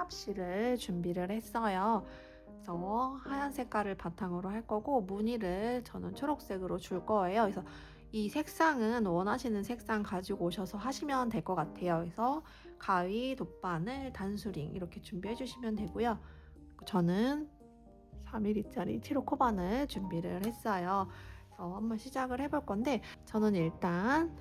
초록실을 준비를 했어요. 그래서 하얀 색깔을 바탕으로 할 거고 무늬를 저는 초록색으로 줄 거예요. 그래서 이 색상은 원하시는 색상 가지고 오셔서 하시면 될 것 같아요. 그래서 가위, 돗바늘, 단수링 이렇게 준비해 주시면 되고요. 저는 3mm짜리 7호 코바늘 준비를 했어요. 그래서 한번 시작을 해볼 건데 저는 일단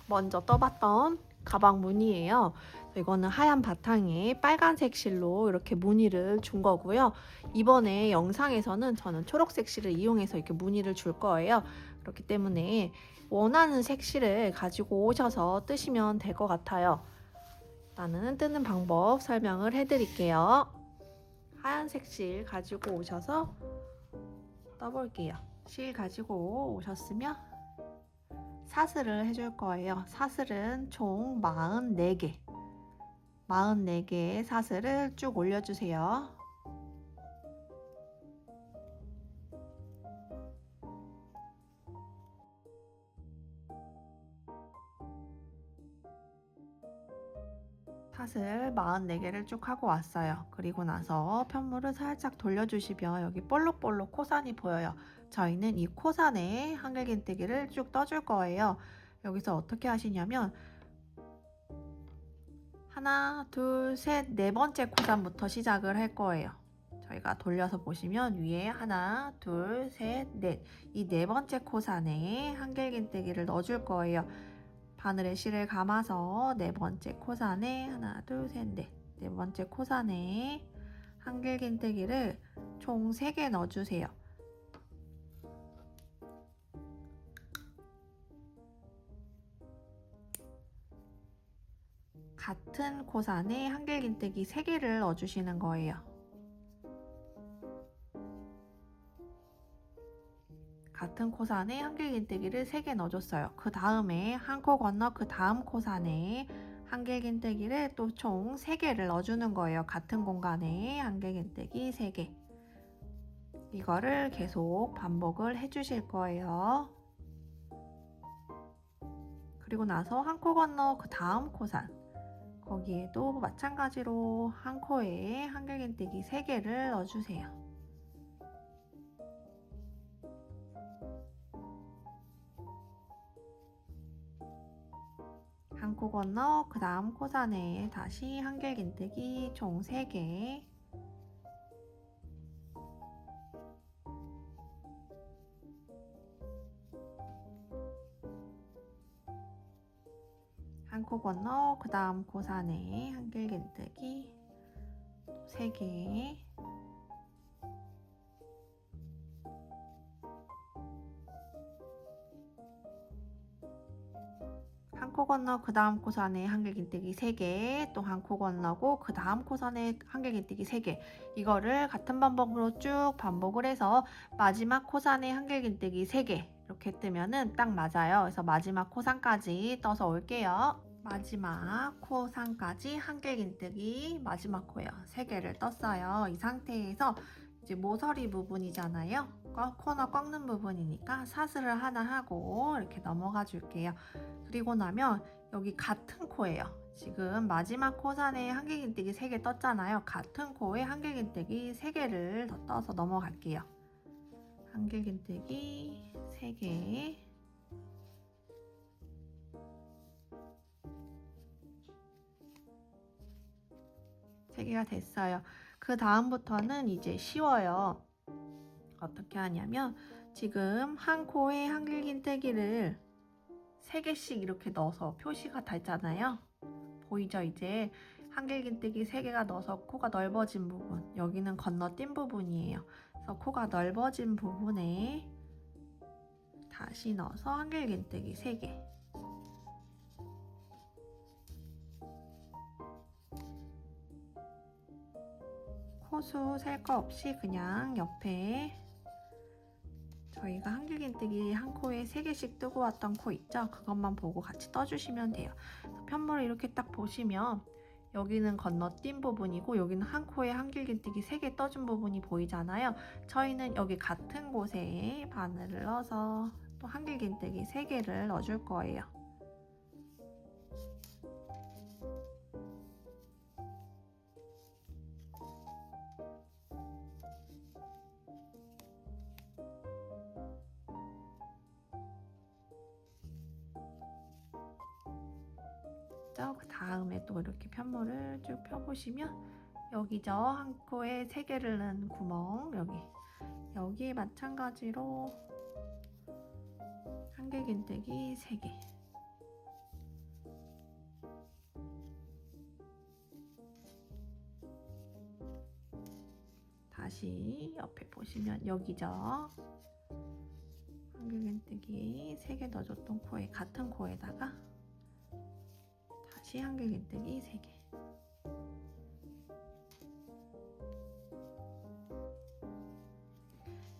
먼저 떠봤던 가방 무늬예요. 이거는 하얀 바탕에 빨간색 실로 이렇게 무늬를 준 거고요. 이번에 영상에서는 저는 초록색 실을 이용해서 이렇게 무늬를 줄 거예요. 그렇기 때문에 원하는 색실을 가지고 오셔서 뜨시면 될 것 같아요. 일단은 뜨는 방법 설명을 해드릴게요. 하얀색 실 가지고 오셔서 떠볼게요. 실 가지고 오셨으면 사슬을 해줄 거예요. 사슬은 총 44개. 44개의 사슬을 쭉 올려주세요. 사슬 44개를 쭉 하고 왔어요. 그리고 나서 편물을 살짝 돌려주시면 여기 볼록볼록 코산이 보여요. 저희는 이 코산에 한길긴뜨기를 쭉 떠줄 거예요. 여기서 어떻게 하시냐면 하나, 둘, 셋, 네 번째 코산부터 시작을 할 거예요. 저희가 돌려서 보시면 위에 하나, 둘, 셋, 넷. 이 네 번째 코산에 한길긴뜨기를 넣어줄 거예요. 바늘에 실을 감아서 네 번째 코산에 하나, 둘, 셋, 넷. 네 번째 코산에 한길긴뜨기를 총 3개 넣어주세요. 같은 코산에 한길긴뜨기 3개를 넣어주시는 거예요. 같은 코산에 한길긴뜨기를 3개 넣어줬어요. 그 다음에 한 코 건너 그 다음 코산에 한길긴뜨기를 또 총 3개를 넣어주는 거예요. 같은 공간에 한길긴뜨기 3개. 이거를 계속 반복을 해주실 거예요. 그리고 나서 한 코 건너 그 다음 코산. 거기에도 마찬가지로 한 코에 한길긴뜨기 3개를 넣어주세요. 한 코 건너 그 다음 코산에 다시 한길긴뜨기 총 3개. 한 코 건너 그 다음 코산에 한길긴뜨기 3개. 한 코 건너 그 다음 코산에 한길긴뜨기 3개, 또 한 코 건너고 그 다음 코산에 한길긴뜨기 3개. 이거를 같은 방법으로 쭉 반복을 해서 마지막 코산에 한길긴뜨기 3개 이렇게 뜨면은 딱 맞아요. 그래서 마지막 코산까지 떠서 올게요. 마지막 코산까지 한길긴뜨기 마지막 코요. 3개를 떴어요. 이 상태에서 이제 모서리 부분이잖아요. 코너 꺾는 부분이니까 사슬을 하나 하고 이렇게 넘어가 줄게요. 그리고 나면 여기 같은 코예요. 지금 마지막 코산에 한길긴뜨기 3개 떴잖아요. 같은 코에 한길긴뜨기 3개를 더 떠서 넘어갈게요. 한길긴뜨기 3개. 3개가 됐어요. 그 다음부터는 이제 쉬워요. 어떻게 하냐면 지금 한 코에 한길긴뜨기를 3개씩 이렇게 넣어서 표시가 됐잖아요. 보이죠? 이제 한길긴뜨기 3개가 넣어서 코가 넓어진 부분, 여기는 건너뛴 부분이에요. 그래서 코가 넓어진 부분에 다시 넣어서 한길긴뜨기 3개. 코수 셀 거 없이 그냥 옆에 저희가 한길긴뜨기 한 코에 3개씩 뜨고 왔던 코 있죠? 그것만 보고 같이 떠주시면 돼요. 편물을 이렇게 딱 보시면 여기는 건너뛴 부분이고 여기는 한 코에 한길긴뜨기 3개 떠준 부분이 보이잖아요. 저희는 여기 같은 곳에 바늘을 넣어서 또 한길긴뜨기 3개를 넣어줄 거예요. 됐죠? 그 다음에 또 이렇게 편물을 쭉 펴보시면 여기죠. 한 코에 3개를 넣은 구멍, 여기에 마찬가지로 한길긴뜨기 3개. 다시 옆에 보시면 여기죠. 한길긴뜨기 3개 넣어줬던 코에, 같은 코에다가 다시 한길긴뜨기 3개.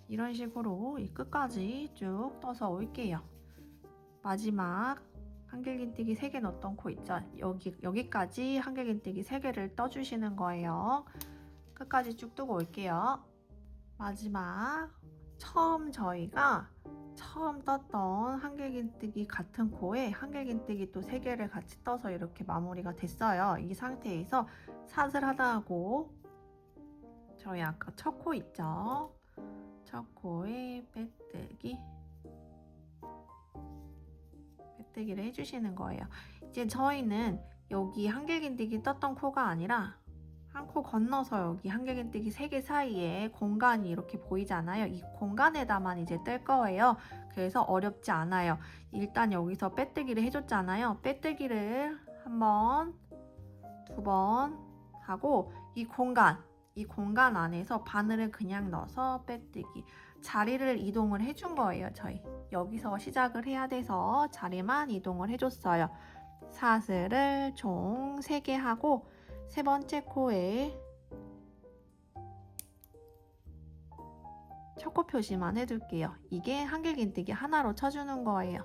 이런 식으로 이 끝까지 쭉 떠서 올게요. 마지막 한길긴뜨기 3개 넣었던 코 있죠? 여기까지 한길긴뜨기 3개를 떠주시는 거예요. 끝까지 쭉 뜨고 올게요. 마지막 저희가 처음 떴던 한길긴뜨기 같은 코에 한길긴뜨기 또 3개를 같이 떠서 이렇게 마무리가 됐어요. 이 상태에서 사슬 하나하고 저희 아까 첫 코 있죠? 첫 코에 빼뜨기를 해주시는 거예요. 이제 저희는 여기 한길긴뜨기 떴던 코가 아니라 한 코 건너서 여기 한길긴뜨기 3개 사이에 공간이 이렇게 보이잖아요. 이 공간에다만 이제 뜰 거예요. 그래서 어렵지 않아요. 일단 여기서 빼뜨기를 해줬잖아요. 빼뜨기를 1번, 2번 하고 이 공간 안에서 바늘을 그냥 넣어서 빼뜨기. 자리를 이동을 해준 거예요. 저희 여기서 시작을 해야 돼서 자리만 이동을 해줬어요. 사슬을 총 3개 하고 3번째 코에 첫 코 표시만 해둘게요. 이게 한길긴뜨기 하나로 쳐주는 거예요.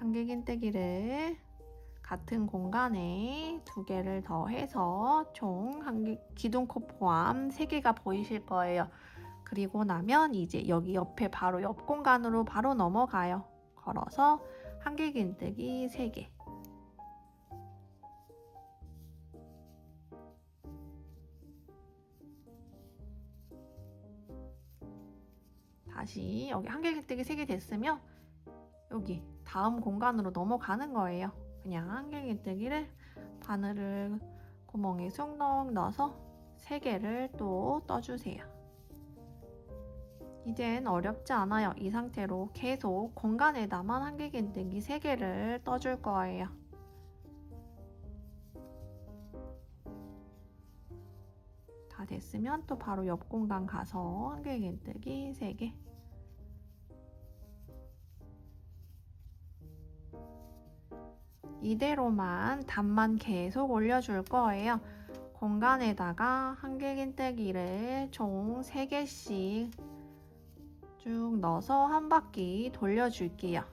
한길긴뜨기를 같은 공간에 2개를 더해서 총 기둥코 포함 3개가 보이실 거예요. 그리고 나면 이제 여기 옆에 바로 옆 공간으로 바로 넘어가요. 걸어서 한길긴뜨기 3개. 다시 여기 한길긴뜨기 3개 됐으면 여기 다음 공간으로 넘어가는 거예요. 그냥 한길긴뜨기를 바늘을 구멍에 쑥넉 넣어서 3개를 또 떠주세요. 이젠 어렵지 않아요. 이 상태로 계속 공간에다만 한길긴뜨기 3개를 떠줄 거예요. 다 됐으면 또 바로 옆 공간 가서 한길긴뜨기 3개. 이대로만 단만 계속 올려줄 거예요. 공간에다가 한길긴뜨기를 총 3개씩 쭉 넣어서 한 바퀴 돌려줄게요.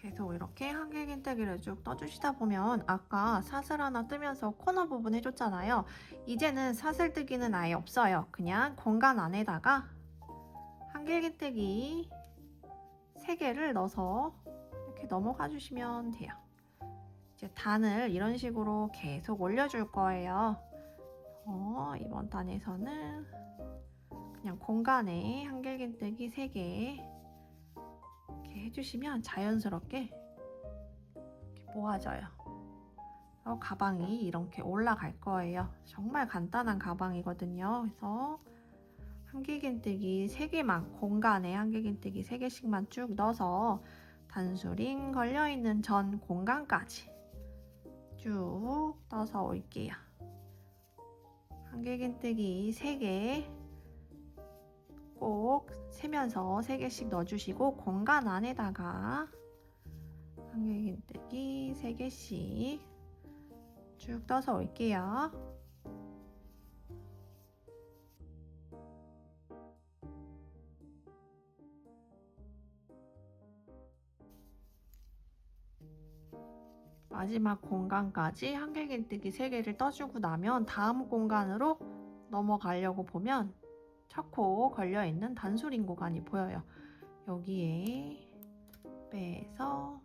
계속 이렇게 한길긴뜨기를 쭉 떠주시다 보면 아까 사슬 하나 뜨면서 코너 부분 해줬잖아요. 이제는 사슬 뜨기는 아예 없어요. 그냥 공간 안에다가 한길긴뜨기 3개를 넣어서 이렇게 넘어가 주시면 돼요. 이제 단을 이런 식으로 계속 올려줄 거예요. 이번 단에서는 그냥 공간에 한길긴뜨기 3개 이렇게 해주시면 자연스럽게 이렇게 모아져요. 가방이 이렇게 올라갈 거예요. 정말 간단한 가방이거든요. 그래서 한길긴뜨기 3개만, 공간에 한길긴뜨기 3개씩만 쭉 넣어서 단수링 걸려있는 전 공간까지 쭉 떠서 올게요. 한길긴뜨기 3개 꼭 세면서 3개씩 넣어주시고 공간 안에다가 한길긴뜨기 3개씩 쭉 떠서 올게요. 마지막 공간까지 한길긴뜨기 3개를 떠주고 나면 다음 공간으로 넘어가려고 보면 첫 코 걸려있는 단수링 구간이 보여요. 여기에 빼서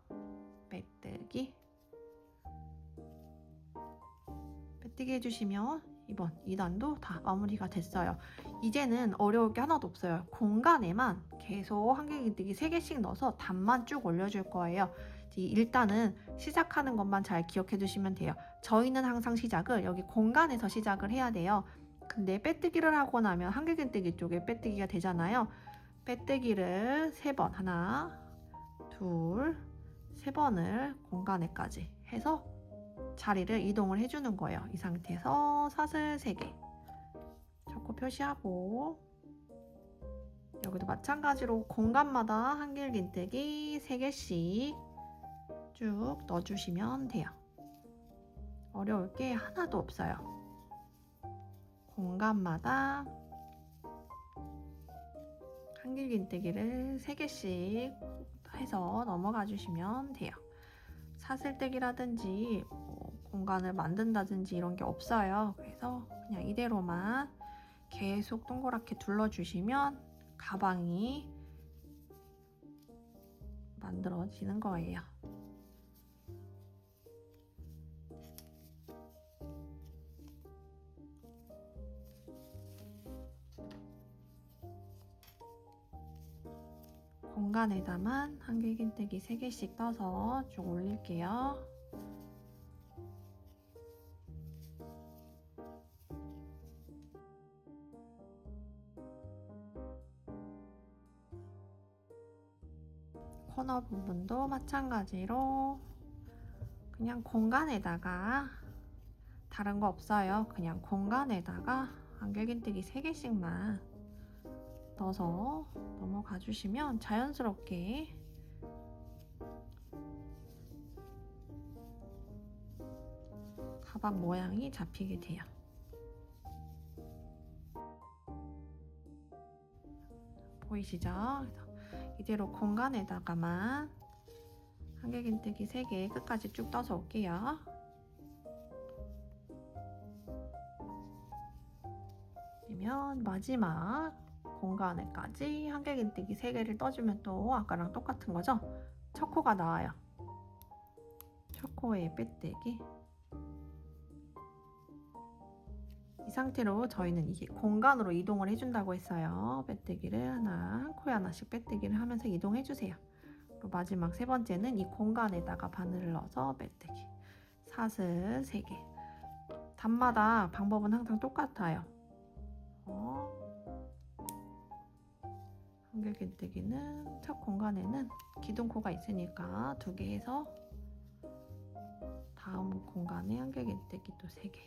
빼뜨기 해주시면 이번 2단도 다 마무리가 됐어요. 이제는 어려울 게 하나도 없어요. 공간에만 계속 한길긴뜨기 3개씩 넣어서 단만 쭉 올려줄 거예요. 일단은 시작하는 것만 잘 기억해 두시면 돼요. 저희는 항상 시작을 여기 공간에서 시작을 해야 돼요. 근데 빼뜨기를 하고 나면 한길긴뜨기 쪽에 빼뜨기가 되잖아요. 빼뜨기를 3번, 하나, 둘, 3번을 공간에까지 해서 자리를 이동을 해주는 거예요. 이 상태에서 사슬 3개 잡고 표시하고, 여기도 마찬가지로 공간마다 한길긴뜨기 3개씩 쭉 넣어주시면 돼요. 어려울 게 하나도 없어요. 공간마다 한길긴뜨기를 3개씩 해서 넘어가 주시면 돼요. 사슬뜨기라든지 공간을 만든다든지 이런 게 없어요. 그래서 그냥 이대로만 계속 동그랗게 둘러주시면 가방이 만들어지는 거예요. 공간에다만 한길긴뜨기 3개씩 떠서 쭉 올릴게요. 코너 부분도 마찬가지로 그냥 공간에다가, 다른 거 없어요. 그냥 공간에다가 한길긴뜨기 3개씩만 넣어서 넘어가 주시면 자연스럽게 가방 모양이 잡히게 돼요. 보이시죠? 이대로 공간에다가만 한길긴뜨기 3개 끝까지 쭉 떠서 올게요. 그러면 마지막 공간에까지 한길긴뜨기 3개를 떠주면 또 아까랑 똑같은 거죠? 첫 코가 나와요. 첫 코에 빼뜨기. 이 상태로 저희는 이게 공간으로 이동을 해준다고 했어요. 빼뜨기를 한 코에 하나씩 빼뜨기를 하면서 이동해주세요. 그리고 마지막 3번째는 이 공간에다가 바늘을 넣어서 빼뜨기. 사슬 3개. 단마다 방법은 항상 똑같아요. 한길긴뜨기는 첫 공간에는 기둥코가 있으니까 2개 해서 다음 공간에 한길긴뜨기 또 3개.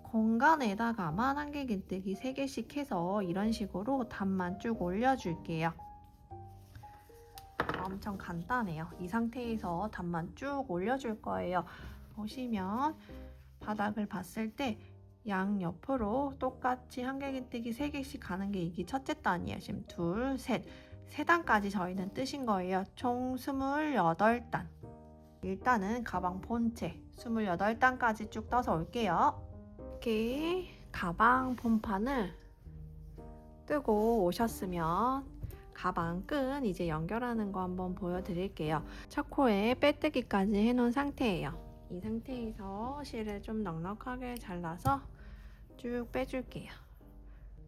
공간에다가만 한길긴뜨기 3개씩 해서 이런 식으로 단만 쭉 올려줄게요. 엄청 간단해요. 이 상태에서 단만 쭉 올려줄 거예요. 보시면 바닥을 봤을 때 양옆으로 똑같이 한길긴뜨기 3개씩 가는 게 이게 첫째 단이에요. 지금 둘, 셋. 3단까지 저희는 뜨신 거예요. 총 28단. 일단은 가방 본체 28단까지 쭉 떠서 올게요. 이렇게 가방 본판을 뜨고 오셨으면 가방 끈 이제 연결하는 거 한번 보여드릴게요. 첫 코에 빼뜨기까지 해놓은 상태예요. 이 상태에서 실을 좀 넉넉하게 잘라서 쭉 빼줄게요.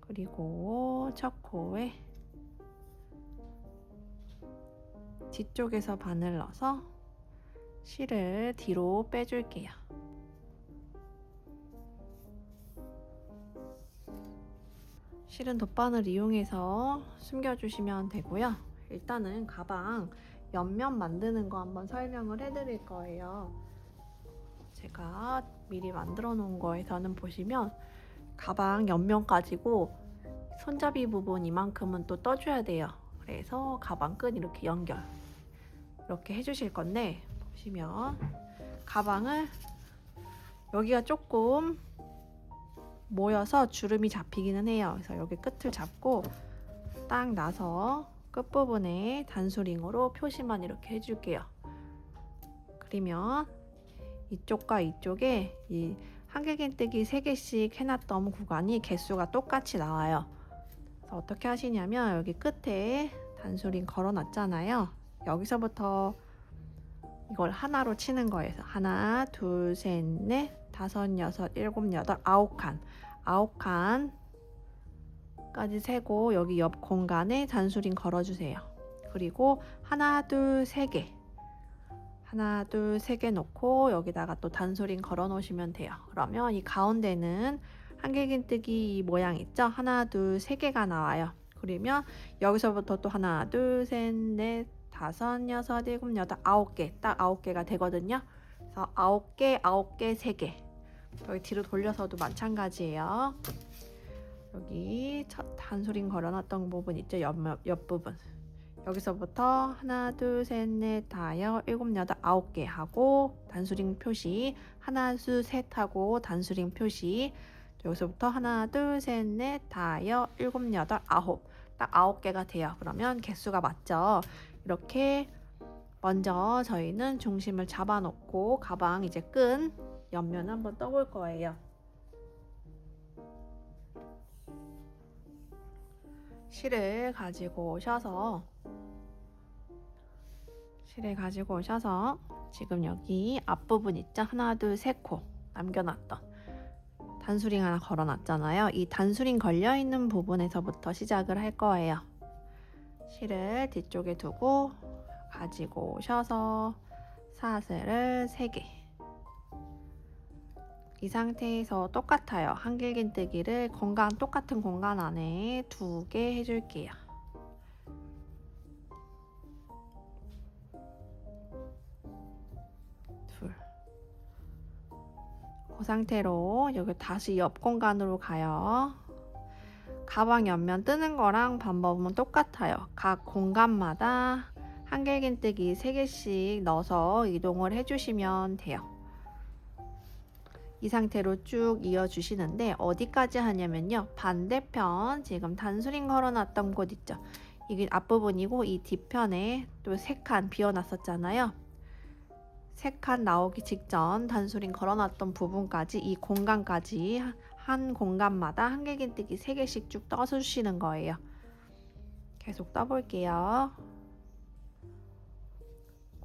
그리고 첫 코에 뒤쪽에서 바늘 넣어서 실을 뒤로 빼줄게요. 실은 덧바늘 이용해서 숨겨주시면 되고요. 일단은 가방 옆면 만드는 거 한번 설명을 해드릴 거예요. 제가 미리 만들어 놓은 거에서는 보시면 가방 옆면 가지고 손잡이 부분 이만큼은 또 떠줘야 돼요. 그래서 가방 끈 이렇게 연결 이렇게 해주실 건데, 보시면 가방을 여기가 조금 모여서 주름이 잡히기는 해요. 그래서 여기 끝을 잡고 딱 나서 끝부분에 단수링으로 표시만 이렇게 해줄게요. 그러면 이쪽과 이쪽에 이 한길긴뜨기 3개씩 해놨던 구간이 개수가 똑같이 나와요. 그래서 어떻게 하시냐면 여기 끝에 단수링 걸어놨잖아요. 여기서부터 이걸 하나로 치는 거예요. 하나, 둘, 셋, 넷, 다섯, 여섯, 일곱, 여덟, 9칸. 9칸까지 세고 여기 옆 공간에 단수링 걸어주세요. 그리고 하나, 둘, 세 개. 하나, 둘, 세 개 놓고 여기다가 또 단수링 걸어 놓으시면 돼요. 그러면 이 가운데는 한길긴뜨기 모양 있죠? 하나, 둘, 세 개가 나와요. 그러면 여기서부터 또 하나, 둘, 셋, 넷, 다섯, 여섯, 일곱, 여덟, 9개. 딱 9개가 되거든요. 그래서 9개, 9개, 3개. 여기 뒤로 돌려서도 마찬가지예요. 여기 첫 단수링 걸어놨던 부분 있죠? 옆부분. 여기서부터 하나, 둘, 셋, 넷, 다섯, 일곱, 여덟, 9개 하고 단수링 표시, 하나, 둘, 셋 하고 단수링 표시. 여기서부터 하나, 둘, 셋, 넷, 다섯, 일곱, 여덟, 9. 딱 9개가 돼요. 그러면 개수가 맞죠? 이렇게 먼저 저희는 중심을 잡아놓고 가방 이제 끈 옆면을 한번 떠볼 거예요. 실을 가지고 오셔서 지금 여기 앞부분 있죠? 하나, 둘, 셋 코 남겨놨던 단수링 하나 걸어놨잖아요. 이 단수링 걸려있는 부분에서부터 시작을 할 거예요. 실을 뒤쪽에 두고 가지고 오셔서 사슬을 3개. 이 상태에서 똑같아요. 한길긴뜨기를 똑같은 공간 안에 2개 해줄게요. 그 상태로 여기 다시 옆 공간으로 가요. 가방 옆면 뜨는 거랑 방법은 똑같아요. 각 공간마다 한길긴뜨기 3개씩 넣어서 이동을 해주시면 돼요. 이 상태로 쭉 이어주시는데 어디까지 하냐면요. 반대편 지금 단수링 걸어놨던 곳 있죠. 이게 앞부분이고 이 뒤편에 또 3칸 비워놨었잖아요. 3칸 나오기 직전 단수링 걸어놨던 부분까지 이 공간까지 한 공간마다 한길긴뜨기 3개씩 쭉 떠주시는 거예요. 계속 떠볼게요.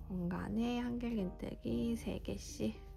공간에 한길긴뜨기 3개씩.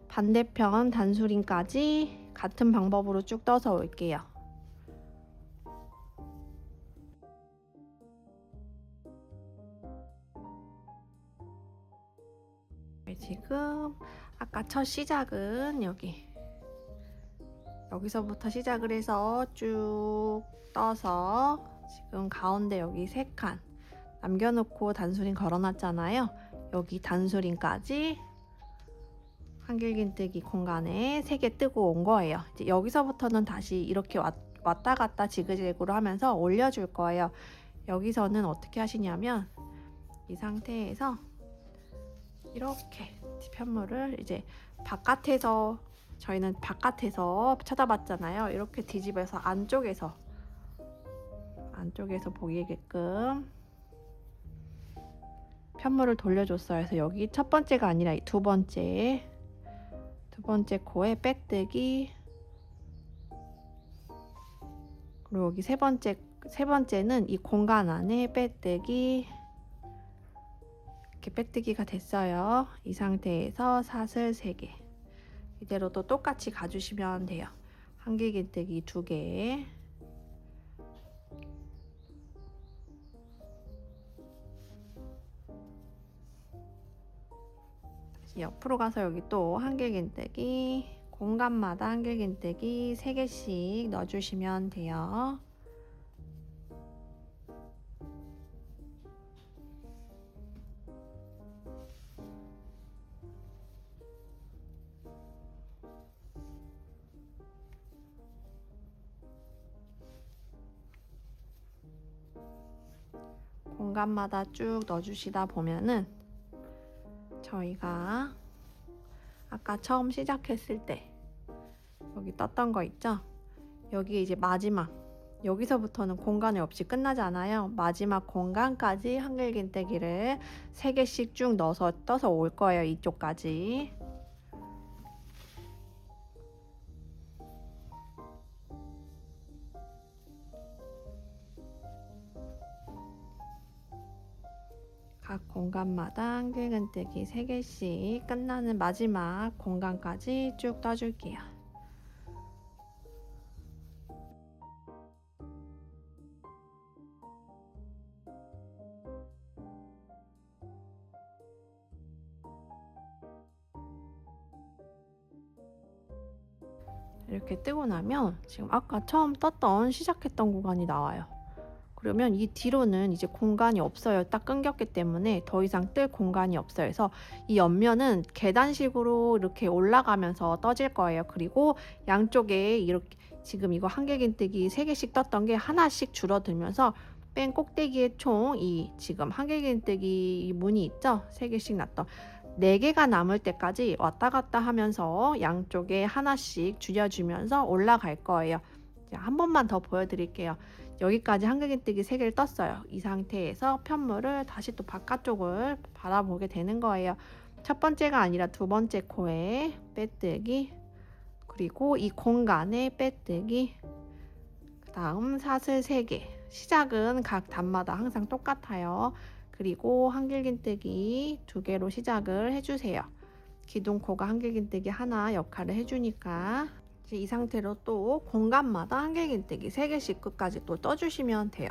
반대편 단수링까지 같은 방법으로 쭉 떠서 올게요. 지금 아까 첫 시작은 여기서부터 시작을 해서 쭉 떠서 지금 가운데 여기 3칸 남겨놓고 단수링 걸어놨잖아요. 여기 단수링까지 한길긴뜨기 공간에 3개 뜨고 온 거예요. 이제 여기서부터는 다시 이렇게 왔다 갔다 지그재그로 하면서 올려줄 거예요. 여기서는 어떻게 하시냐면 이 상태에서 이렇게 편물을 이제 저희는 바깥에서 쳐다봤잖아요. 이렇게 뒤집어서 안쪽에서 보이게끔 편물을 돌려줬어요. 그래서 여기 첫 번째가 아니라 두 번째 코에 빼뜨기, 그리고 여기 세 번째는 이 공간 안에 빼뜨기. 이렇게 빼뜨기가 됐어요. 이 상태에서 사슬 3개. 이대로 또 똑같이 가주시면 돼요. 한길긴뜨기 2개. 다시 옆으로 가서 여기 또 한길긴뜨기 공간마다 한길긴뜨기 3개씩 넣어주시면 돼요. 공간마다 쭉 넣어주시다 보면은 저희가 아까 처음 시작했을 때 여기 떴던 거 있죠? 여기 이제 마지막, 여기서부터는 공간이 없이 끝나지 않아요. 마지막 공간까지 한길긴뜨기를 3개씩 쭉 넣어서 떠서 올 거예요. 이쪽까지. 각 공간마다 한길긴뜨기 3개씩 끝나는 마지막 공간까지 쭉 떠줄게요. 이렇게 뜨고 나면 지금 아까 처음 떴던 시작했던 구간이 나와요. 그러면 이 뒤로는 이제 공간이 없어요. 딱 끊겼기 때문에 더 이상 뜰 공간이 없어요. 그래서 이 옆면은 계단식으로 이렇게 올라가면서 떠질 거예요. 그리고 양쪽에 이렇게 지금 이거 한길긴뜨기 3개씩 떴던 게 하나씩 줄어들면서 맨 꼭대기에 총 이 지금 한길긴뜨기 문이 있죠? 3개씩 났던 4개가 남을 때까지 왔다 갔다 하면서 양쪽에 하나씩 줄여주면서 올라갈 거예요. 자, 한 번만 더 보여드릴게요. 여기까지 한길긴뜨기 3개를 떴어요. 이 상태에서 편물을 다시 또 바깥쪽을 바라보게 되는 거예요. 첫 번째가 아니라 두 번째 코에 빼뜨기, 그리고 이 공간에 빼뜨기, 그 다음 사슬 3개. 시작은 각 단마다 항상 똑같아요. 그리고 한길긴뜨기 2개로 시작을 해주세요. 기둥코가 한길긴뜨기 하나 역할을 해주니까 이 상태로 또 공간마다 한길긴뜨기 3개씩 끝까지 또 떠주시면 돼요.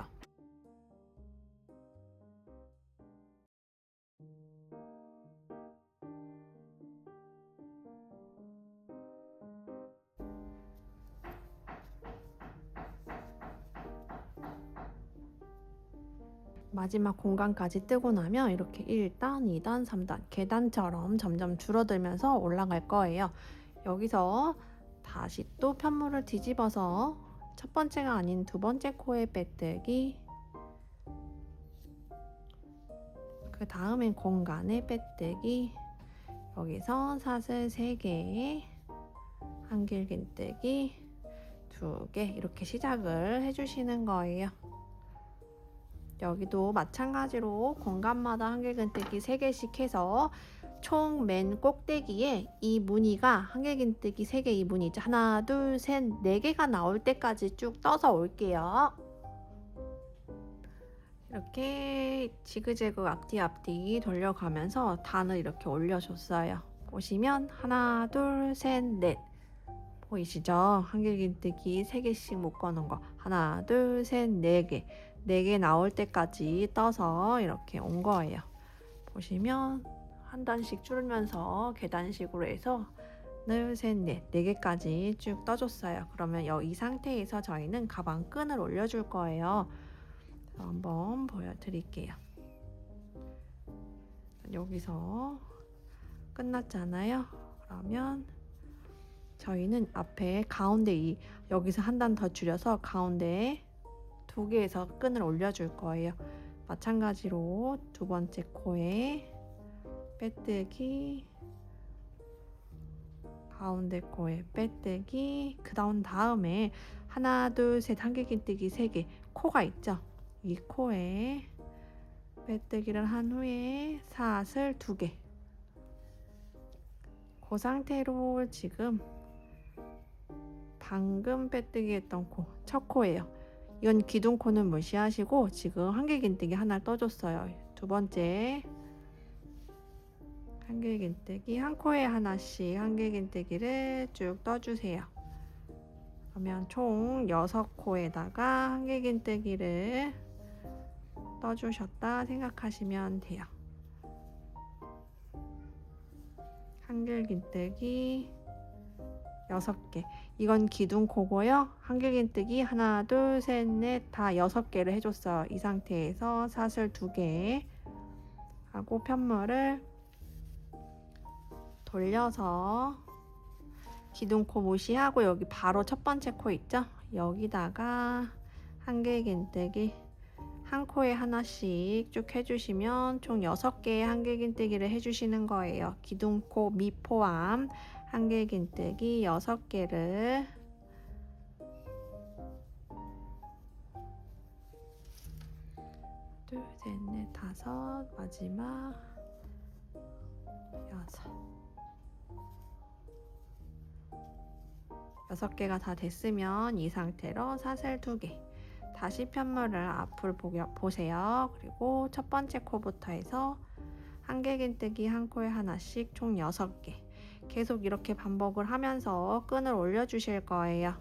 마지막 공간까지 뜨고 나면 이렇게 1단, 2단, 3단 계단처럼 점점 줄어들면서 올라갈 거예요. 여기서 다시 또 편물을 뒤집어서 첫 번째가 아닌 두 번째 코에 빼뜨기, 그 다음엔 공간에 빼뜨기, 여기서 사슬 3개, 한길긴뜨기 2개 이렇게 시작을 해주시는 거예요. 여기도 마찬가지로 공간마다 한길긴뜨기 3개씩 해서 총 맨 꼭대기에 이 무늬가 한길긴뜨기 3개 이 무늬 있죠. 하나, 둘, 셋, 4개가 나올 때까지 쭉 떠서 올게요. 이렇게 지그재그 앞뒤 돌려가면서 단을 이렇게 올려줬어요. 보시면 하나, 둘, 셋, 넷 보이시죠? 한길긴뜨기 3개씩 묶어놓은 거 하나, 둘, 셋, 4개 4개 나올 때까지 떠서 이렇게 온 거예요. 보시면 한 단씩 줄면서 계단식으로 해서 둘, 셋, 넷 4개까지 쭉 떠줬어요. 그러면 이 상태에서 저희는 가방 끈을 올려줄 거예요. 한번 보여드릴게요. 여기서 끝났잖아요. 그러면 저희는 앞에 가운데 여기서 한 단 더 줄여서 가운데 2개에서 끈을 올려줄 거예요. 마찬가지로 두 번째 코에 빼뜨기, 가운데 코에 빼뜨기, 그 다음에 하나, 둘, 셋 한길긴뜨기 3개 코가 있죠? 이 코에 빼뜨기를 한 후에 사슬 2개. 그 상태로 지금 방금 빼뜨기 했던 코, 첫 코예요. 이건 기둥코는 무시하시고 지금 한길긴뜨기 하나를 떠줬어요. 두 번째 한길긴뜨기 한 코에 하나씩 한길긴뜨기를 쭉 떠주세요. 그러면 총 6코에다가 한길긴뜨기를 떠주셨다 생각하시면 돼요. 한길긴뜨기 6개. 이건 기둥코고요. 한길긴뜨기 하나, 둘, 셋, 넷, 다 6개를 해줬어요. 이 상태에서 사슬 2개 하고 편물을 돌려서 기둥코 무시하고 여기 바로 첫 번째 코 있죠? 여기다가 한길긴뜨기 한 코에 하나씩 쭉 해주시면 총 6개의 한길긴뜨기를 해주시는 거예요. 기둥코 미 포함 한길긴뜨기 6개를 둘, 셋, 넷, 다섯, 마지막 6개가 다 됐으면 이 상태로 사슬 2개 다시 편물을 앞을 보세요. 그리고 첫 번째 코부터 해서 한길긴뜨기 한 코에 하나씩 총 6개 계속 이렇게 반복을 하면서 끈을 올려 주실 거예요.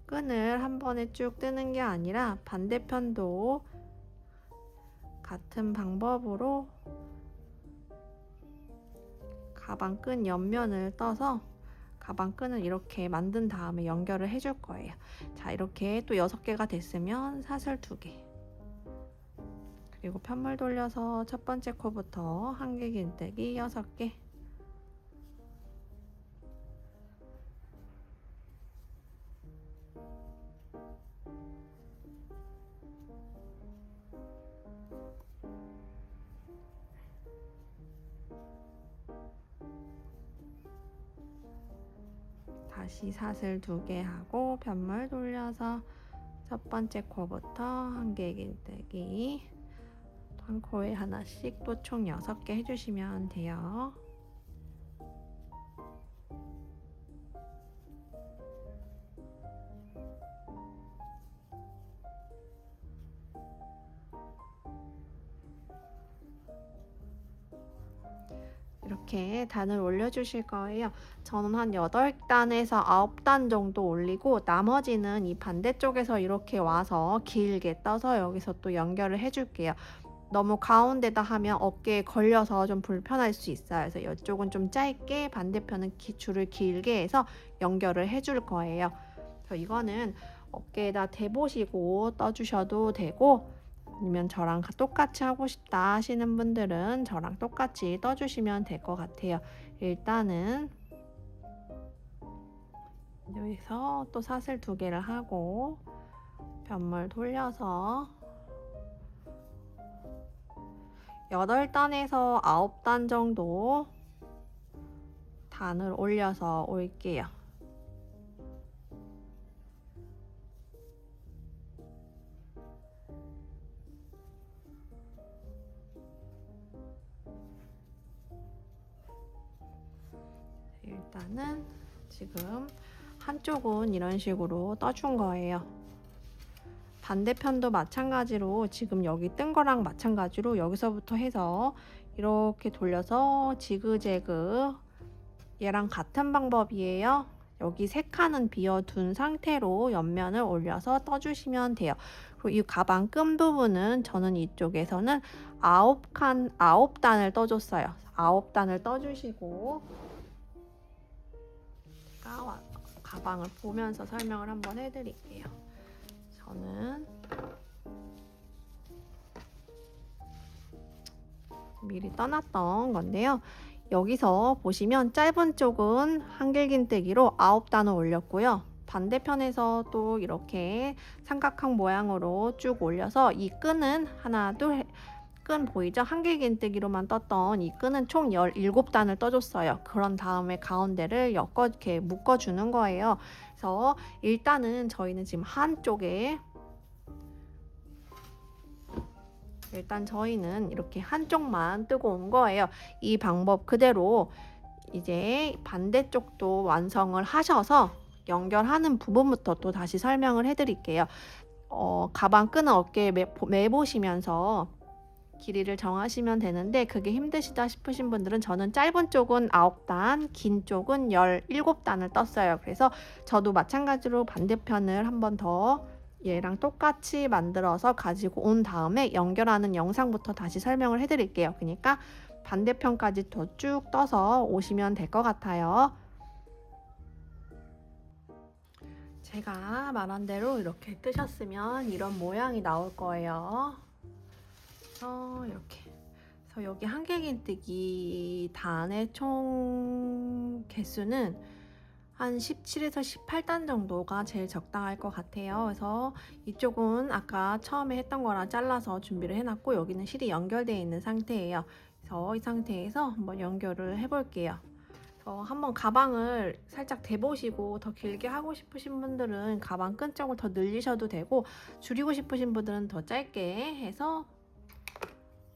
끈을 한 번에 쭉 뜨는 게 아니라 반대편도 같은 방법으로 가방 끈 옆면을 떠서 가방 끈을 이렇게 만든 다음에 연결을 해줄 거예요. 자, 이렇게 또 6개가 됐으면 사슬 2개 그리고 편물 돌려서 첫 번째 코부터 한길긴뜨기 6개 다시 사슬 2개 하고 편물 돌려서 첫 번째 코부터 한길긴뜨기 한 코에 하나씩 또 총 6개 해주시면 돼요. 이렇게 단을 올려주실 거예요. 저는 한 8단에서 9단 정도 올리고 나머지는 이 반대쪽에서 이렇게 와서 길게 떠서 여기서 또 연결을 해줄게요. 너무 가운데다 하면 어깨에 걸려서 좀 불편할 수 있어요. 그래서 이쪽은 좀 짧게 반대편은 줄을 길게 해서 연결을 해줄 거예요. 그래서 이거는 어깨에다 대보시고 떠주셔도 되고 아니면 저랑 똑같이 하고 싶다 하시는 분들은 저랑 똑같이 떠주시면 될 것 같아요. 일단은 여기서 또 사슬 2개를 하고 편물 돌려서 8단에서 9단 정도 단을 올려서 올게요. 일단은 지금 한쪽은 이런 식으로 떠준 거예요. 반대편도 마찬가지로 지금 여기 뜬 거랑 마찬가지로 여기서부터 해서 이렇게 돌려서 지그재그 얘랑 같은 방법이에요. 여기 3칸은 비워둔 상태로 옆면을 올려서 떠주시면 돼요. 그리고 이 가방 끈 부분은 저는 이쪽에서는 9단을 떠줬어요. 9단을 떠주시고 제가 가방을 보면서 설명을 한번 해드릴게요. 저는 미리 떠났던 건데요. 여기서 보시면 짧은 쪽은 한길긴뜨기로 9단을 올렸고요. 반대편에서 또 이렇게 삼각형 모양으로 쭉 올려서 이 끈은 하나, 둘, 끈 보이죠? 한길긴뜨기로만 떴던 이 끈은 총 17단을 떠줬어요. 그런 다음에 가운데를 이렇게 묶어주는 거예요. 그래서 일단은 저희는 지금 한쪽에 이렇게 한쪽만 뜨고 온 거예요. 이 방법 그대로 이제 반대쪽도 완성을 하셔서 연결하는 부분부터 또 다시 설명을 해드릴게요. 가방 끈은 어깨에 매보시면서 길이를 정하시면 되는데 그게 힘드시다 싶으신 분들은 저는 짧은 쪽은 9단, 긴 쪽은 17단을 떴어요. 그래서 저도 마찬가지로 반대편을 한 번 더 얘랑 똑같이 만들어서 가지고 온 다음에 연결하는 영상부터 다시 설명을 해드릴게요. 그러니까 반대편까지 더 쭉 떠서 오시면 될 것 같아요. 제가 말한 대로 이렇게 뜨셨으면 이런 모양이 나올 거예요. 이렇게. 그래서 여기 한길긴뜨기 단의 총 개수는 한 17에서 18단 정도가 제일 적당할 것 같아요. 그래서 이쪽은 아까 처음에 했던 거랑 잘라서 준비를 해놨고, 여기는 실이 연결되어 있는 상태예요. 그래서 이 상태에서 한번 연결을 해볼게요. 한번 가방을 살짝 대보시고 더 길게 하고 싶으신 분들은 가방 끈쪽을 더 늘리셔도 되고, 줄이고 싶으신 분들은 더 짧게 해서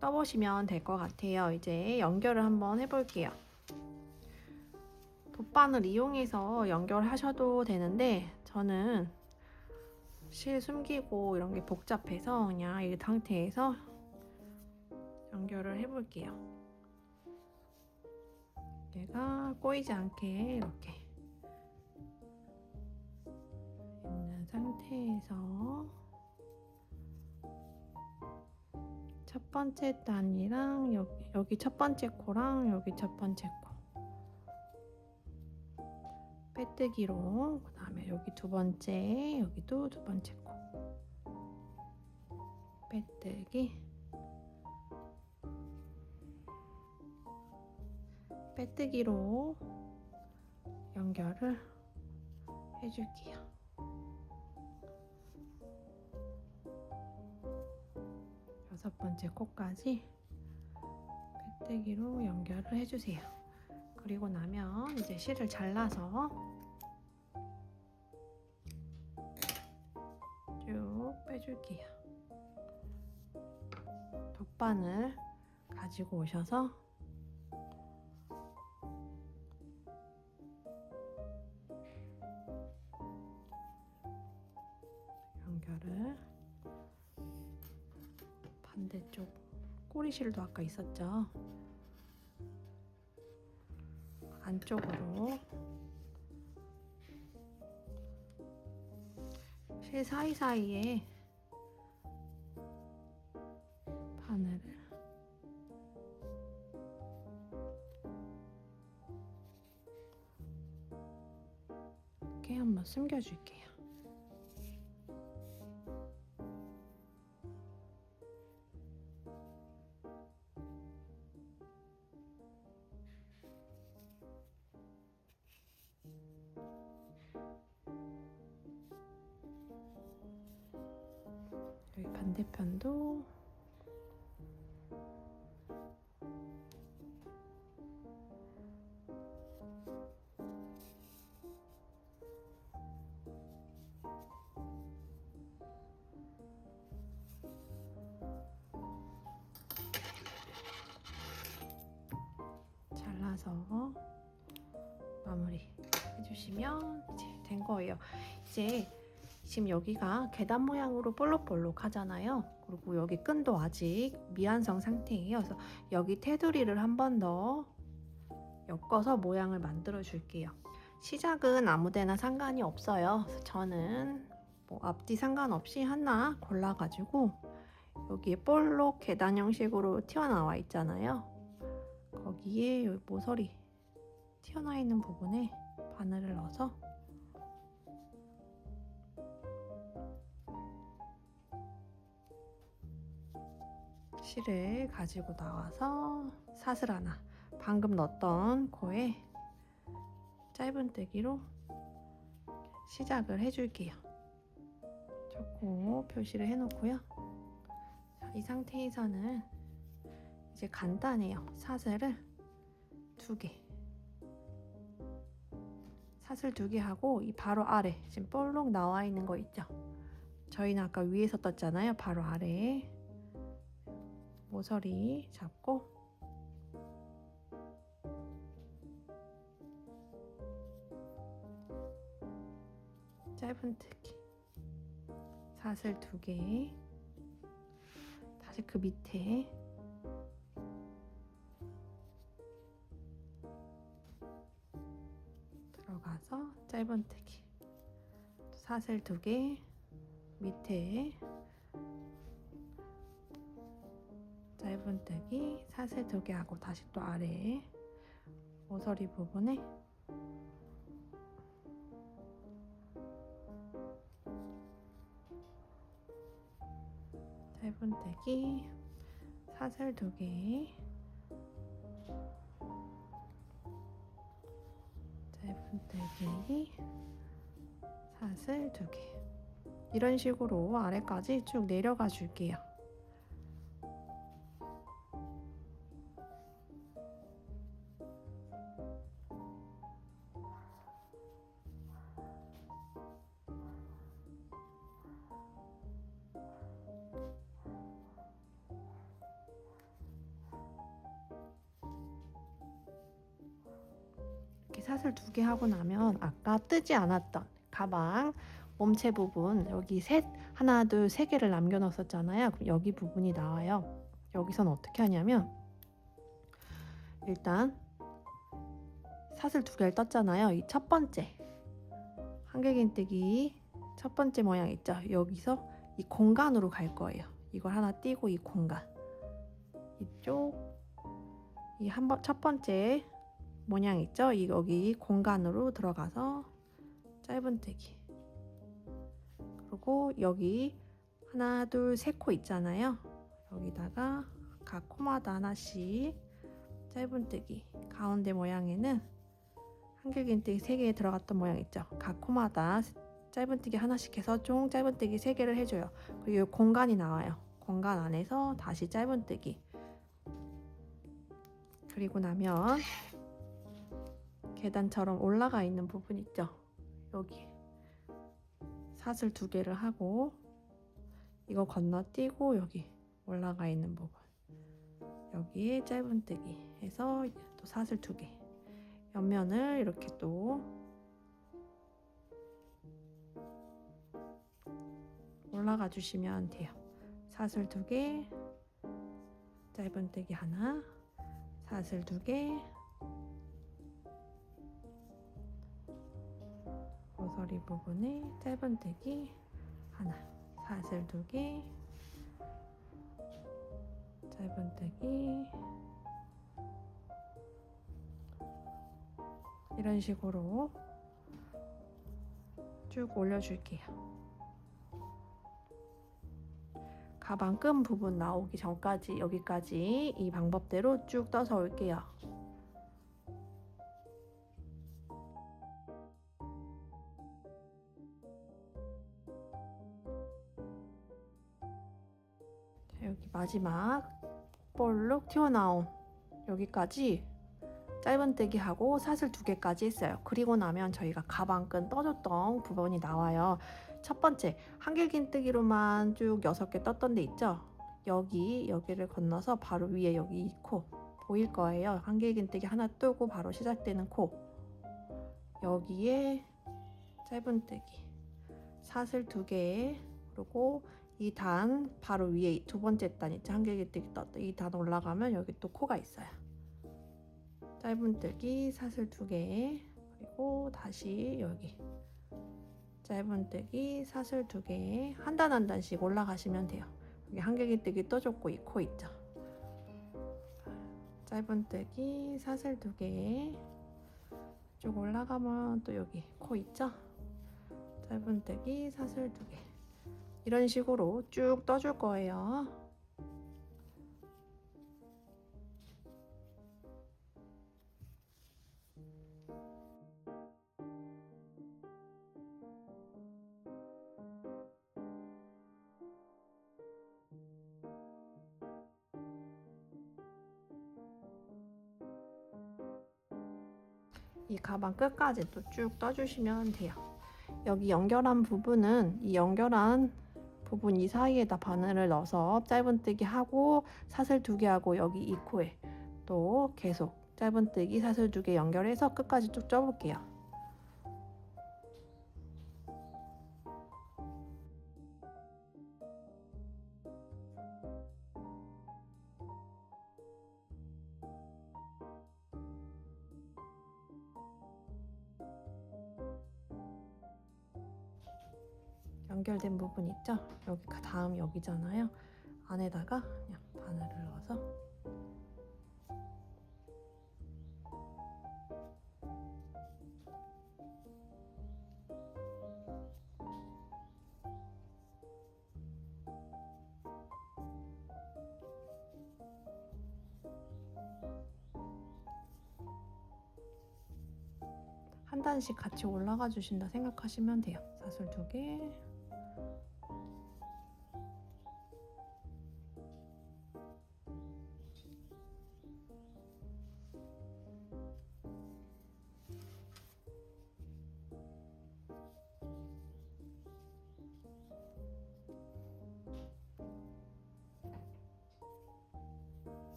떠보시면 될 것 같아요. 이제 연결을 한번 해볼게요. 돗바늘 이용해서 연결하셔도 되는데, 저는 실 숨기고 이런 게 복잡해서 그냥 이 상태에서 연결을 해볼게요. 얘가 꼬이지 않게 이렇게 있는 상태에서 첫 번째 단이랑 여기 첫 번째 코랑 여기 첫 번째 코 빼뜨기로, 그 다음에 여기 두 번째, 여기도 두 번째 코 빼뜨기, 빼뜨기로 연결을 해줄게요. 여섯 번째 코까지 빼뜨기로 연결을 해주세요. 그리고 나면 이제 실을 잘라서 쭉 빼줄게요. 돗바늘 가지고 오셔서 연결을, 반대쪽 꼬리실도 아까 있었죠? 안쪽으로 실 사이사이에 바늘을 이렇게 한번 숨겨줄게요. 여기 반대편도 잘라서 마무리 해주시면 이제 된 거예요. 이제 지금 여기가 계단 모양으로 볼록볼록 하잖아요. 그리고 여기 끈도 아직 미완성 상태예요. 그래서 여기 테두리를 한 번 더 엮어서 모양을 만들어 줄게요. 시작은 아무데나 상관이 없어요. 그래서 저는 뭐 앞뒤 상관없이 하나 골라가지고 여기에 볼록 계단 형식으로 튀어나와 있잖아요. 거기에 여기 모서리 튀어나와 있는 부분에 바늘을 넣어서 실을 가지고 나와서 사슬 하나, 방금 넣었던 코에 짧은뜨기로 시작을 해줄게요. 코 표시를 해놓고요. 자, 이 상태에서는 이제 간단해요. 사슬을 2개, 사슬 2개 하고 이 바로 아래 지금 볼록 나와 있는 거 있죠? 저희는 아까 위에서 떴잖아요. 바로 아래에 모서리 잡고 짧은뜨기 사슬 2개, 다시 그 밑에 들어가서 짧은뜨기, 사슬 2개, 밑에 짧은뜨기 사슬 2개 하고 다시 또 아래에 모서리 부분에 짧은뜨기 사슬 2개, 짧은뜨기 사슬 2개, 이런 식으로 아래까지 쭉 내려가 줄게요. 이렇게 사슬 2개 하고 나면 아까 뜨지 않았던 가방 몸체 부분, 여기 하나 둘 세 개를 남겨 놓았었잖아요. 그럼 여기 부분이 나와요. 여기선 어떻게 하냐면, 일단 사슬 2개를 떴잖아요. 이 첫 번째 한길긴뜨기 첫 번째 모양 있죠? 여기서 이 공간으로 갈 거예요. 이걸 하나 띄고 이 공간, 이쪽 이 첫 번째 모양 있죠? 여기 공간으로 들어가서 짧은뜨기, 그리고 여기 하나 둘 세 코 있잖아요. 여기다가 각 코마다 하나씩 짧은뜨기, 가운데 모양에는 한길긴뜨기 3개 들어갔던 모양 있죠? 각 코마다 짧은뜨기 하나씩 해서 총 짧은뜨기 3개를 해줘요. 그리고 이 공간이 나와요. 공간 안에서 다시 짧은뜨기, 그리고 나면 계단처럼 올라가 있는 부분 있죠? 여기 사슬 2개를 하고 이거 건너뛰고 여기 올라가 있는 부분, 여기에 짧은뜨기 해서 또 사슬 2개, 옆면을 이렇게 또 올라가 주시면 돼요. 사슬 2개, 짧은뜨기 하나, 사슬 2개, 모서리 부분에 짧은뜨기 하나, 사슬 2개, 짧은뜨기, 이런 식으로 쭉 올려줄게요. 가방 끈 부분 나오기 전까지 여기까지 이 방법대로 쭉 떠서 올게요. 자, 여기 마지막 볼록 튀어나온 여기까지 짧은뜨기 하고 사슬 2개까지 했어요. 그리고 나면 저희가 가방끈 떠줬던 부분이 나와요. 첫 번째 한길긴뜨기로만 쭉 6개 떴던 데 있죠? 여기를 건너서 바로 위에 여기 이 코 보일 거예요. 한길긴뜨기 하나 뜨고 바로 시작되는 코, 여기에 짧은뜨기 사슬 2개, 그리고 이 단 바로 위에 두 번째 단 있죠? 한길긴뜨기 떴다. 이 단 올라가면 여기 또 코가 있어요. 짧은뜨기 사슬 2개, 그리고 다시 여기 짧은뜨기 사슬 2개, 한 단 한 단씩 올라가시면 돼요. 여기 한길긴뜨기 떠줬고 이 코 있죠? 짧은뜨기 사슬 2개 쭉 올라가면 또 여기 코 있죠? 짧은뜨기 사슬 2개, 이런 식으로 쭉 떠줄 거예요. 이 가방 끝까지 또 쭉 떠주시면 돼요. 여기 연결한 부분은 이 연결한 부분 이 사이에다 바늘을 넣어서 짧은뜨기 하고 사슬 2개 하고 여기 이 코에 또 계속 짧은뜨기 사슬 2개 연결해서 끝까지 쭉 쪄볼게요. 연결된 부분 있죠? 여기가 다음 여기잖아요. 안에다가 그냥 바늘을 넣어서 한 단씩 같이 올라가 주신다 생각하시면 돼요. 사슬 2개.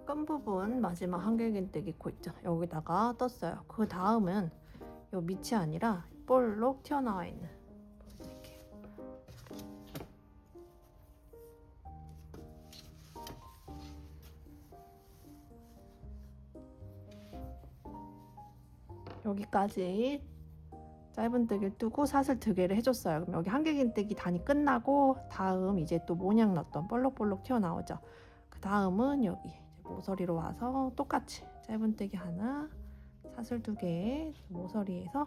끈 부분 마지막 한길긴뜨기 코 있죠. 여기다가 떴어요. 그 다음은 요 밑이 아니라 볼록 튀어나와 있는 이렇게. 여기까지 짧은뜨기를 뜨고 사슬 2개를 해줬어요. 그럼 여기 한길긴뜨기 단이 끝나고 다음 이제 또 모냥 넣었던 볼록볼록 튀어나오죠. 그 다음은 여기 이제 모서리로 와서 똑같이 짧은뜨기 하나, 사슬 2개 모서리에서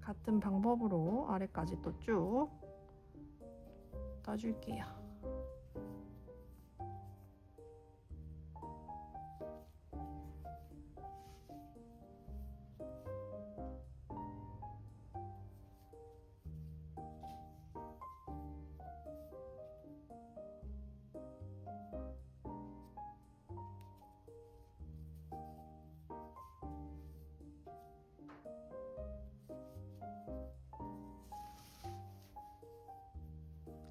같은 방법으로 아래까지 또 쭉 떠줄게요.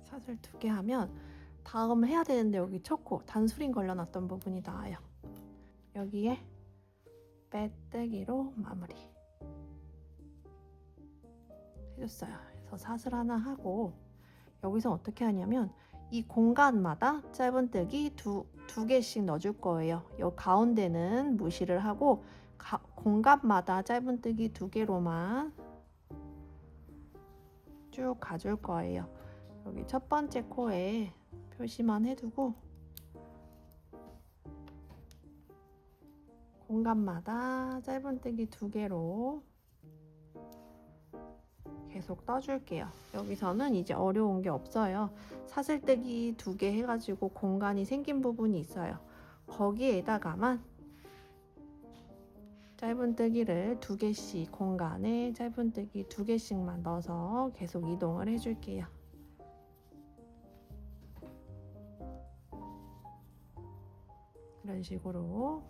사슬 2개 하면 다음 해야 되는데 여기 첫 코 단수링 걸려놨던 부분이 나와요. 여기에 빼뜨기로 마무리 해줬어요. 그래서 사슬 하나 하고 여기서 어떻게 하냐면 이 공간마다 짧은뜨기 두 개씩 넣어줄 거예요. 이 가운데는 무시를 하고 공간마다 짧은뜨기 2개로만 쭉 가줄 거예요. 여기 첫 번째 코에 표시만 해두고 공간마다 짧은뜨기 2개로 계속 떠줄게요. 여기서는 이제 어려운 게 없어요. 사슬뜨기 2개 해가지고 공간이 생긴 부분이 있어요. 거기에다가만 짧은뜨기를 2개씩 공간에 짧은뜨기 2개씩만 넣어서 계속 이동을 해줄게요. 이런 식으로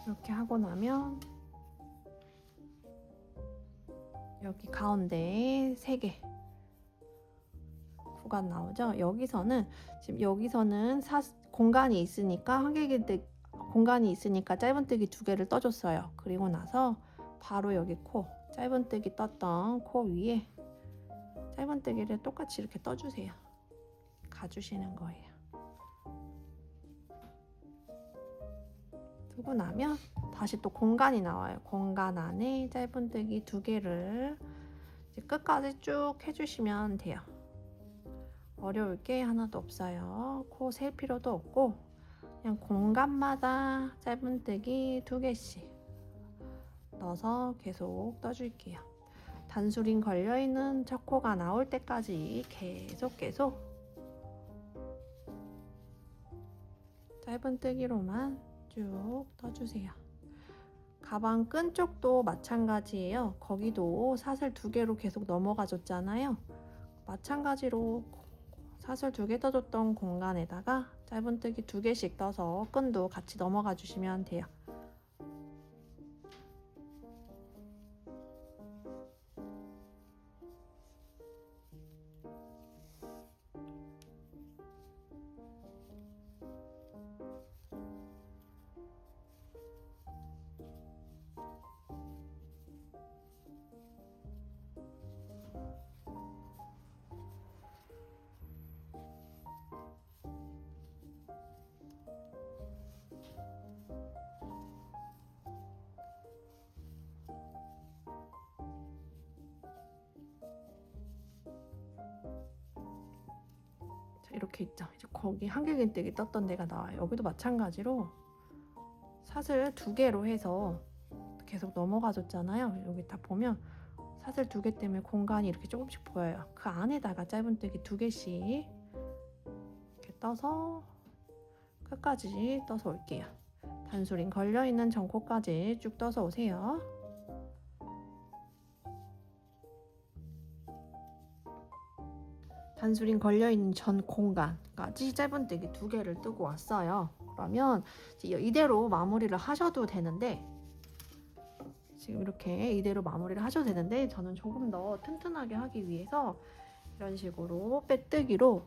이렇게 하고 나면 여기 가운데에 3개 구간 나오죠. 여기서는 지금 공간이 있으니까 공간이 있으니까 짧은뜨기 2개를 떠줬어요. 그리고 나서 바로 여기 코 짧은뜨기 떴던 코 위에 짧은뜨기를 똑같이 이렇게 떠주세요. 가주시는 거예요. 두고 나면 다시 또 공간이 나와요. 공간 안에 짧은뜨기 2개를 이제 끝까지 쭉 해주시면 돼요. 어려울 게 하나도 없어요. 코 셀 필요도 없고 그냥 공간마다 짧은뜨기 2개씩 넣어서 계속 떠줄게요. 단수링 걸려있는 첫 코가 나올 때까지 계속 짧은뜨기로만 쭉 떠주세요. 가방 끈 쪽도 마찬가지예요. 거기도 사슬 2개로 계속 넘어가줬잖아요. 마찬가지로 사슬 2개 떠줬던 공간에다가 짧은뜨기 2개씩 떠서 끈도 같이 넘어가 주시면 돼요. 이렇게 있죠. 이제 거기 한길긴뜨기 떴던 데가 나와요. 여기도 마찬가지로 사슬 2개로 해서 계속 넘어가 줬잖아요. 여기 다 보면 사슬 2개 때문에 공간이 이렇게 조금씩 보여요. 그 안에다가 짧은뜨기 2개씩 이렇게 떠서 끝까지 떠서 올게요. 단수링 걸려있는 전코까지 쭉 떠서 오세요. 단수링 걸려있는 전 공간까지 짧은뜨기 2개를 뜨고 왔어요. 그러면 이대로 마무리를 하셔도 되는데, 지금 이렇게 이대로 마무리를 하셔도 되는데, 저는 조금 더 튼튼하게 하기 위해서 이런 식으로 빼뜨기로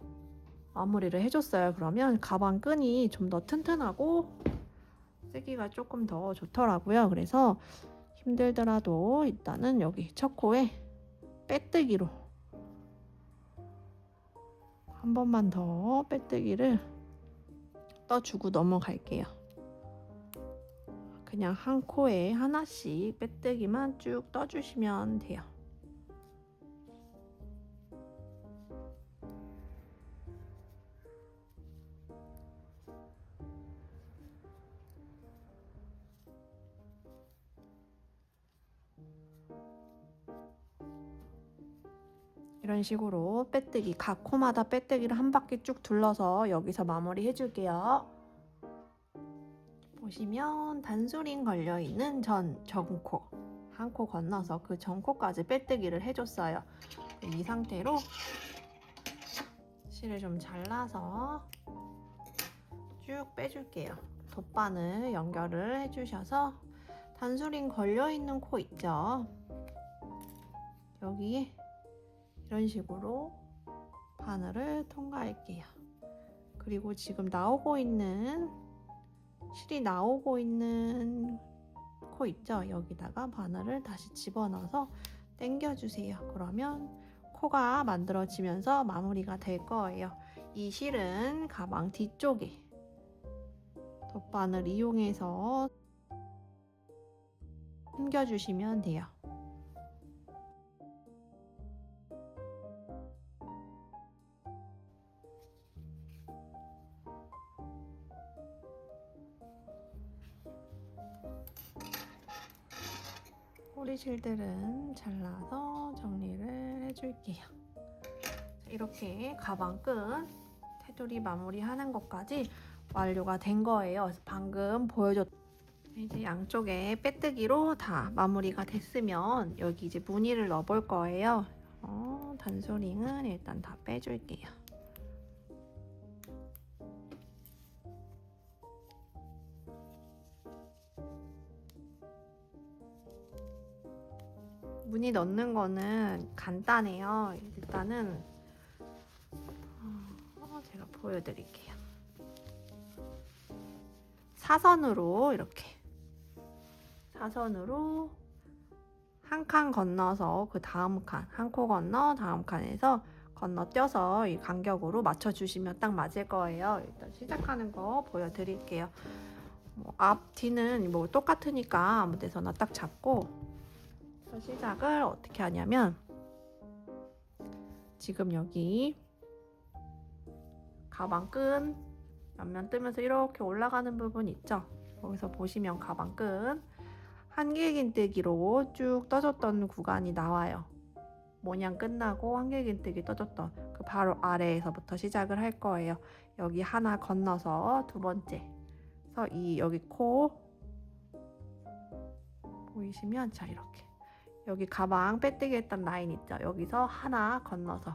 마무리를 해줬어요. 그러면 가방 끈이 좀 더 튼튼하고 쓰기가 조금 더 좋더라고요. 그래서 힘들더라도 일단은 여기 첫 코에 빼뜨기로 한 번만 더 빼뜨기를 떠주고 넘어갈게요. 그냥 한 코에 하나씩 빼뜨기만 쭉 떠주시면 돼요. 이런 식으로 빼뜨기, 각 코마다 빼뜨기를 한 바퀴 쭉 둘러서 여기서 마무리 해줄게요. 보시면 단수링 걸려있는 전코 한 코 건너서 그 전코까지 빼뜨기를 해줬어요. 이 상태로 실을 좀 잘라서 쭉 빼줄게요. 돗바늘 연결을 해주셔서 단수링 걸려있는 코 있죠? 여기에 이런 식으로 바늘을 통과할게요. 그리고 지금 실이 나오고 있는 코 있죠? 여기다가 바늘을 다시 집어넣어서 당겨주세요. 그러면 코가 만들어지면서 마무리가 될 거예요. 이 실은 가방 뒤쪽에 돗바늘 이용해서 숨겨주시면 돼요. 꼬리실들은 잘라서 정리를 해줄게요. 이렇게 가방 끈 테두리 마무리하는 것까지 완료가 된 거예요. 그래서 방금 이제 양쪽에 빼뜨기로 다 마무리가 됐으면 여기 이제 무늬를 넣어볼 거예요. 단소링은 일단 다 빼줄게요. 무늬 넣는 거는 간단해요. 일단은 제가 보여드릴게요. 사선으로 이렇게 한 칸 건너서 그 다음 칸, 한 코 건너 다음 칸에서 건너뛰어서 이 간격으로 맞춰주시면 딱 맞을 거예요. 일단 시작하는 거 보여드릴게요. 앞, 뒤는 똑같으니까 아무 데서나 딱 잡고 시작을 어떻게 하냐면, 지금 여기 가방 끈 옆면 뜨면서 이렇게 올라가는 부분 있죠? 거기서 보시면 가방 끈 한길긴뜨기로 쭉 떠줬던 구간이 나와요. 모양 끝나고 한길긴뜨기 떠줬던 그 바로 아래에서부터 시작을 할 거예요. 여기 하나 건너서 두 번째 그래서 이 여기 코 보이시면 자 이렇게 여기 가방 빼뜨기 했던 라인 있죠? 여기서 하나 건너서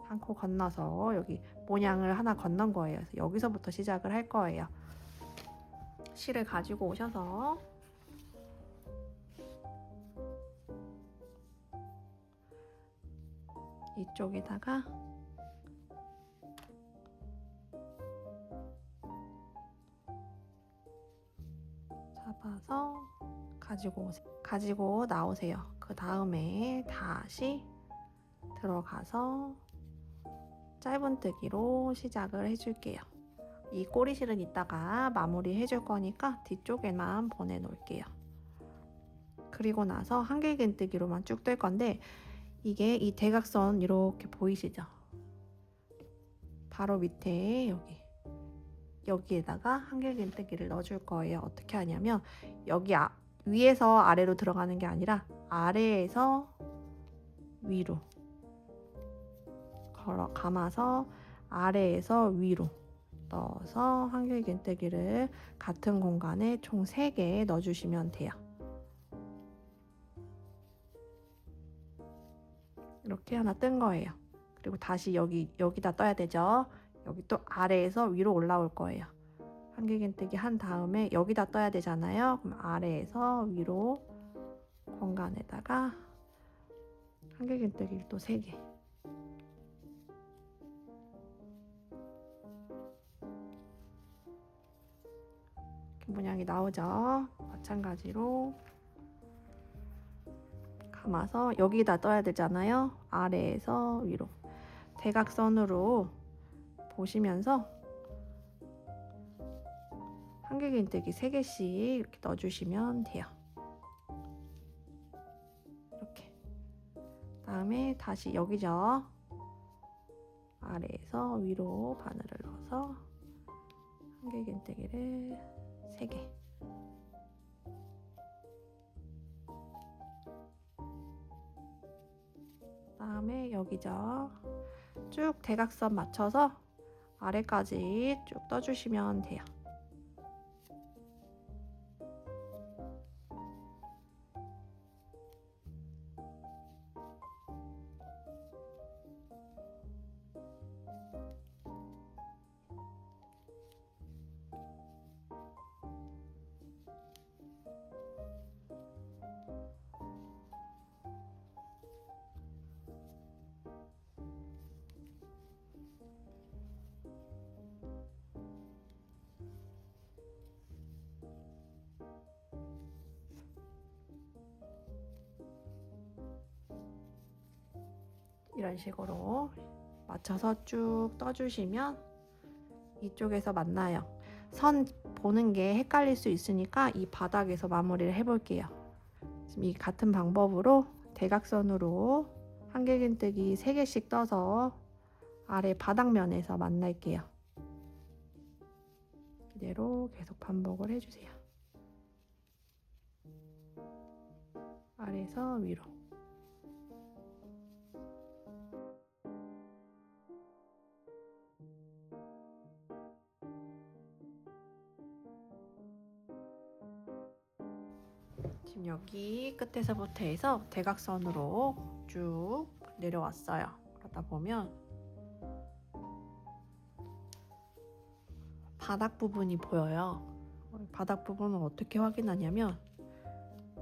한 코 건너서 여기 모양을 하나 건넌 거예요. 그래서 여기서부터 시작을 할 거예요. 실을 가지고 오셔서 이쪽에다가 잡아서 가지고 나오세요. 그 다음에 다시 들어가서 짧은뜨기로 시작을 해줄게요. 이 꼬리실은 이따가 마무리 해줄 거니까 뒤쪽에만 보내놓을게요. 그리고 나서 한길긴뜨기로만 쭉 뜰 건데 이게 이 대각선 이렇게 보이시죠? 바로 밑에 여기에다가 한길긴뜨기를 넣어줄 거예요. 어떻게 하냐면 여기 위에서 아래로 들어가는 게 아니라 아래에서 위로 감아서 아래에서 위로 넣어서 한길긴뜨기를 같은 공간에 총 3개 넣어주시면 돼요. 이렇게 하나 뜬 거예요. 그리고 다시 여기다 떠야 되죠. 여기 또 아래에서 위로 올라올 거예요. 한길긴뜨기 한 다음에 여기다 떠야 되잖아요. 그럼 아래에서 위로 공간에다가 한길긴뜨기를 또 3개. 모양이 나오죠. 마찬가지로 감아서 여기다 떠야 되잖아요. 아래에서 위로 대각선으로 보시면서 한길긴뜨기 3개씩 이렇게 넣어주시면 돼요. 이렇게 다음에 다시 여기죠. 아래에서 위로 바늘을 넣어서 한길긴뜨기를 3개. 다음에 여기죠. 쭉 대각선 맞춰서 아래까지 쭉 떠주시면 돼요. 이런 식으로 맞춰서 쭉 떠주시면 이쪽에서 만나요. 선 보는 게 헷갈릴 수 있으니까 이 바닥에서 마무리를 해볼게요. 지금 이 같은 방법으로 대각선으로 한길긴뜨기 3개씩 떠서 아래 바닥면에서 만날게요. 이대로 계속 반복을 해주세요. 아래에서 위로. 지금 여기 끝에서부터 해서 대각선으로 쭉 내려왔어요. 그러다 보면 바닥 부분이 보여요. 바닥 부분은 어떻게 확인하냐면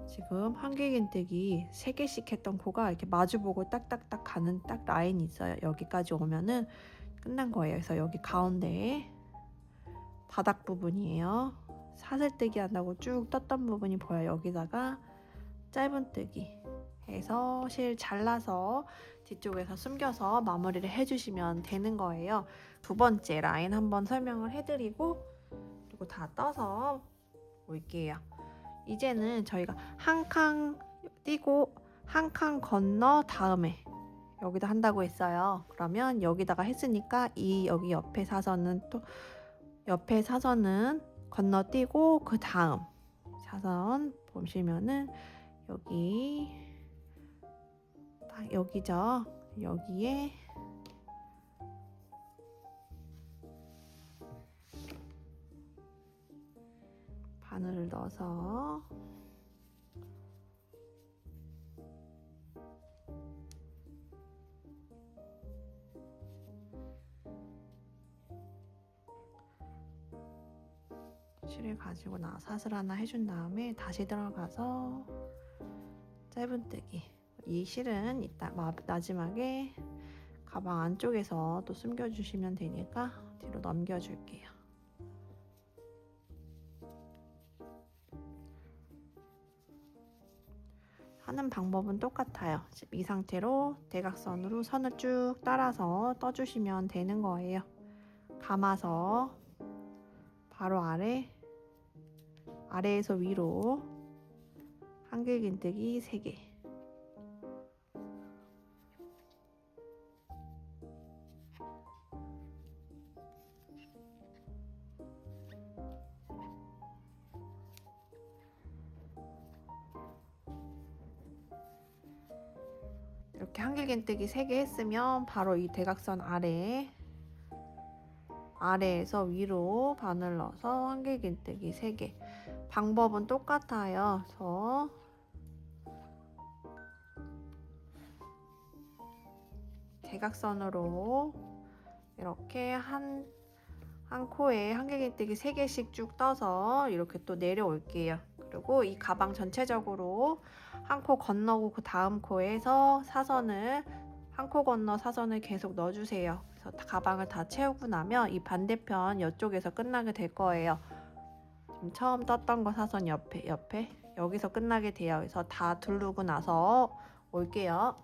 지금 한길긴뜨기 3개씩 했던 코가 이렇게 마주보고 딱딱딱 가는 딱 라인이 있어요. 여기까지 오면은 끝난 거예요. 그래서 여기 가운데에 바닥 부분이에요. 사슬뜨기 한다고 쭉 떴던 부분이 보여요. 여기다가 짧은뜨기 해서 실 잘라서 뒤쪽에서 숨겨서 마무리를 해주시면 되는 거예요. 2번째 라인 한번 설명을 해드리고 그리고 다 떠서 올게요. 이제는 저희가 한 칸 띄고 한 칸 건너 다음에 여기다 한다고 했어요. 그러면 여기다가 했으니까 여기 옆에 사선은 건너뛰고 그 다음 사선 보시면은 여기죠. 여기에 바늘을 넣어서 실을 가지고 사슬 하나 해준 다음에 다시 들어가서 짧은뜨기. 이 실은 이따 마지막에 가방 안쪽에서 또 숨겨주시면 되니까 뒤로 넘겨줄게요. 하는 방법은 똑같아요. 이 상태로 대각선으로 선을 쭉 따라서 떠주시면 되는 거예요. 감아서 바로 아래에서 위로 한길긴뜨기 3개. 이렇게 한길긴뜨기 3개 했으면 바로 이 대각선 아래에서 위로 바늘 넣어서 한길긴뜨기 3개. 방법은 똑같아요. 그래서 대각선으로 이렇게 한 코에 한길긴뜨기 3개씩 쭉 떠서 이렇게 또 내려올게요. 그리고 이 가방 전체적으로 한 코 건너고 그 다음 코에서 한 코 건너 사선을 계속 넣어주세요. 그래서 가방을 다 채우고 나면 이 반대편 이쪽에서 끝나게 될 거예요. 지금 처음 떴던 거 사선 옆에 여기서 끝나게 돼요. 그래서 다 두르고 나서 올게요.